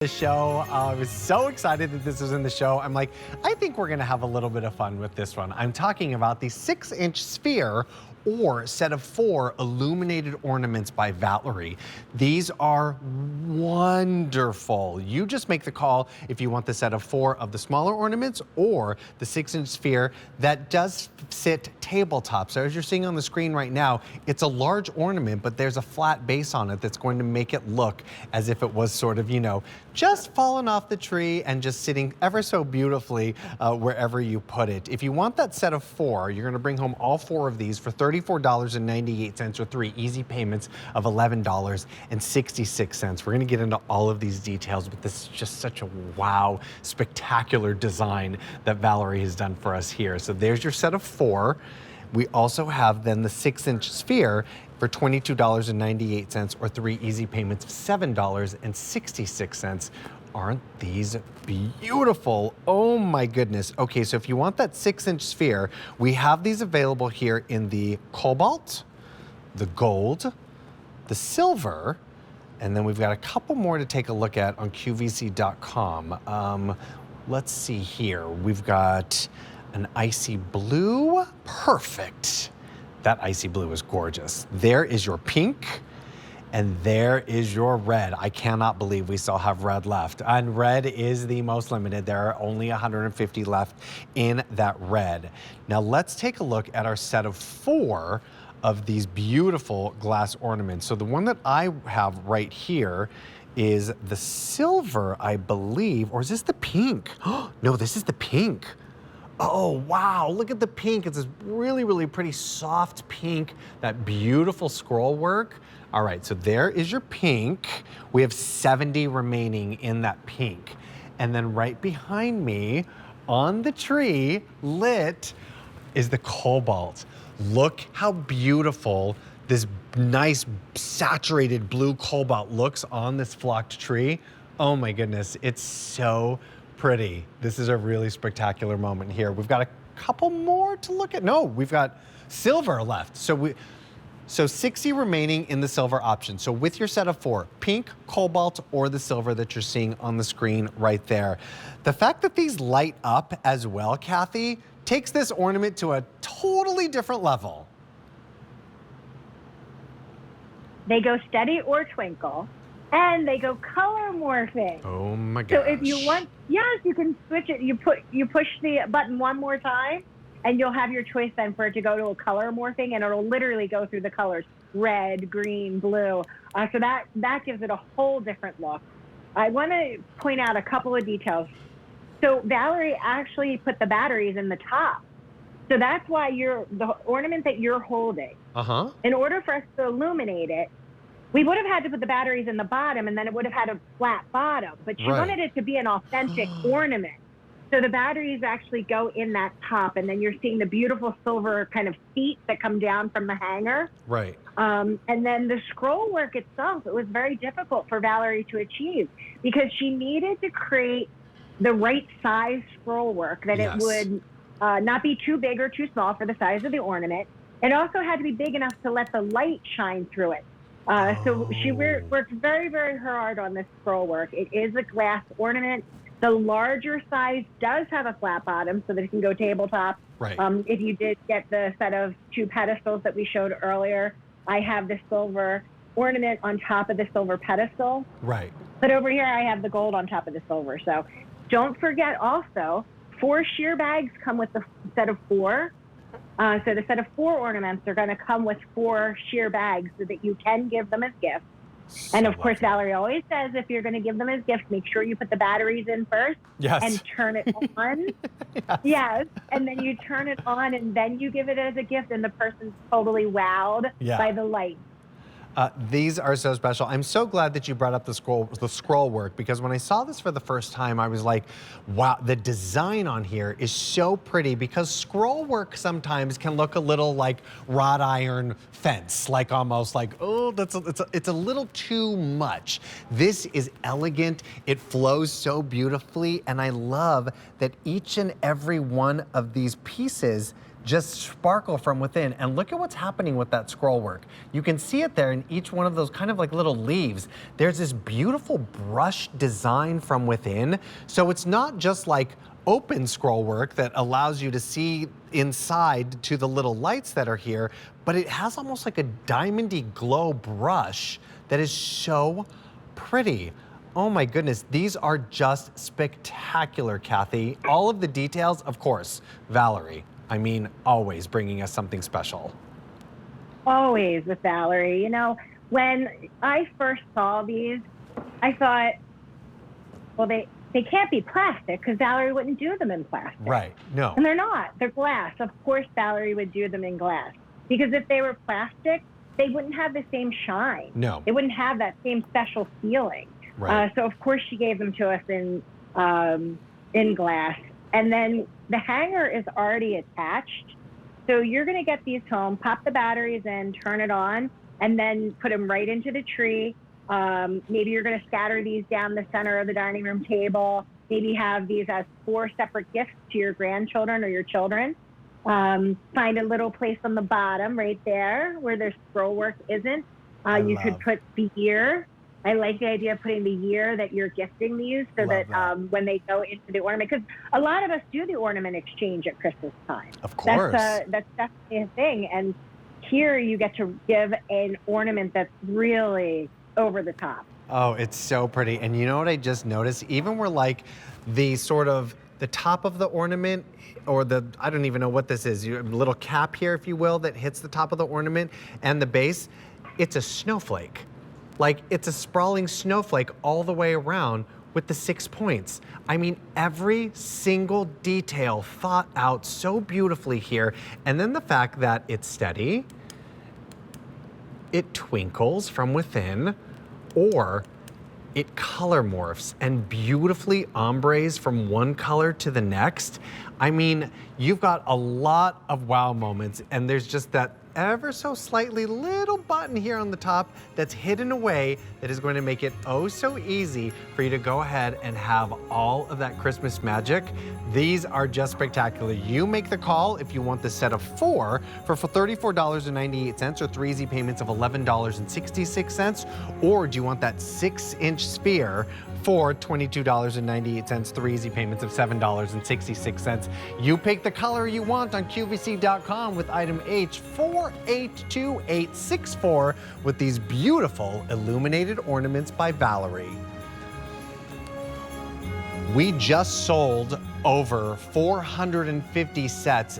The show. I was so excited that this was in the show. I'm like, I think we're gonna have a little bit of fun with this one. I'm talking about the 6-inch sphere or set of 4 illuminated ornaments by Valerie. These are wonderful. You just make the call if you want the set of 4 of the smaller ornaments or the 6-inch sphere that does sit tabletop. So as you're seeing on the screen right now, it's a large ornament, but there's a flat base on it that's going to make it look as if it was sort of, you know, just fallen off the tree and just sitting ever so beautifully wherever you put it. If you want that set of 4, you're gonna bring home all 4 of these for $34.98 or 3 easy payments of $11.66. We're gonna get into all of these details, but this is just such a wow, spectacular design that Valerie has done for us here. So there's your set of 4. We also have then the 6-inch sphere for $22.98 or 3 easy payments of $7.66. Aren't these beautiful? Oh my goodness. Okay, so if you want that 6-inch sphere, we have these available here in the cobalt, the gold, the silver, and then we've got a couple more to take a look at on QVC.com. Let's see here. We've got an icy blue. Perfect. That icy blue is gorgeous. There is your pink, and there is your red. I cannot believe we still have red left. And red is the most limited. There are only 150 left in that red. Now let's take a look at our set of 4 of these beautiful glass ornaments. So the one that I have right here is the silver, I believe, or is this the pink? No, this is the pink. Oh, wow, look at the pink. It's this really, really pretty soft pink, that beautiful scroll work. All right, so there is your pink. We have 70 remaining in that pink. And then right behind me on the tree, lit, is the cobalt. Look how beautiful this nice saturated blue cobalt looks on this flocked tree. Oh my goodness, it's so pretty. This is a really spectacular moment here. We've got a couple more to look at. No, we've got silver left. So 60 remaining in the silver option. So with your set of 4, pink, cobalt, or the silver that you're seeing on the screen right there. The fact that these light up as well, Kathy, takes this ornament to a totally different level. They go steady or twinkle. And they go color morphing. Oh my gosh. So if you want, yes, you can switch it. You push the button one more time, and you'll have your choice then for it to go to a color morphing, and it'll literally go through the colors: red, green, blue. So that gives it a whole different look. I want to point out a couple of details. So Valerie actually put the batteries in the top. So that's why the ornament that you're holding. In order for us to illuminate it, we would have had to put the batteries in the bottom, and then it would have had a flat bottom, but she wanted it to be an authentic ornament. So the batteries actually go in that top, and then you're seeing the beautiful silver kind of feet that come down from the hanger. Right. And then the scroll work itself, it was very difficult for Valerie to achieve because she needed to create the right size scroll work, that it would not be too big or too small for the size of the ornament. It also had to be big enough to let the light shine through it. So she worked very, very hard on this scroll work. It is a glass ornament. The larger size does have a flat bottom so that it can go tabletop. Right. If you did get the set of 2 pedestals that we showed earlier, I have the silver ornament on top of the silver pedestal. Right. But over here, I have the gold on top of the silver. So don't forget also, 4 sheer bags come with the set of 4. So the set of 4 ornaments are going to come with 4 sheer bags so that you can give them as gifts. And of course, Valerie always says if you're going to give them as gifts, make sure you put the batteries in first and turn it on. Yes. And then you turn it on and then you give it as a gift, and the person's totally wowed by the light. These are so special. I'm so glad that you brought up the scroll work, because when I saw this for the first time, I was like, wow, the design on here is so pretty, because scroll work sometimes can look a little like wrought iron fence, like almost like, oh, it's a little too much. This is elegant. It flows so beautifully. And I love that each and every one of these pieces just sparkle from within. And look at what's happening with that scroll work. You can see it there in each one of those kind of like little leaves. There's this beautiful brush design from within. So it's not just like open scroll work that allows you to see inside to the little lights that are here, but it has almost like a diamondy glow brush that is so pretty. Oh my goodness, these are just spectacular, Kathy. All of the details, of course, Valerie. I mean, always bringing us something special. Always with Valerie. You know, when I first saw these, I thought, well, they can't be plastic because Valerie wouldn't do them in plastic. Right, no. And they're not. They're glass. Of course, Valerie would do them in glass. Because if they were plastic, they wouldn't have the same shine. No. They wouldn't have that same special feeling. Right. So, of course, she gave them to us in glass. And then the hanger is already attached. So you're going to get these home, pop the batteries in, turn it on, and then put them right into the tree. Maybe you're going to scatter these down the center of the dining room table. Maybe have these as 4 separate gifts to your grandchildren or your children. Find a little place on the bottom right there where their scroll work isn't. You could put the year. I like the idea of putting the year that you're gifting these so that when they go into the ornament, because a lot of us do the ornament exchange at Christmas time. Of course. That's definitely a thing. And here you get to give an ornament that's really over the top. Oh, it's so pretty. And you know what I just noticed? Even where like the sort of the top of the ornament or the, I don't even know what this is, your little cap here, if you will, that hits the top of the ornament and the base, it's a snowflake. Like it's a sprawling snowflake all the way around with the 6 points. I mean, every single detail thought out so beautifully here. And then the fact that it's steady, it twinkles from within, or it color morphs and beautifully ombres from one color to the next. I mean, you've got a lot of wow moments, and there's just that ever so slightly little button here on the top that's hidden away that is going to make it oh so easy for you to go ahead and have all of that Christmas magic. These are just spectacular. You make the call if you want the set of 4 for $34.98 or 3 easy payments of $11.66, or do you want that 6-inch sphere for $22.98, 3 easy payments of $7.66. You pick the color you want on QVC.com with item H482864 with these beautiful illuminated ornaments by Valerie. We just sold over 450 sets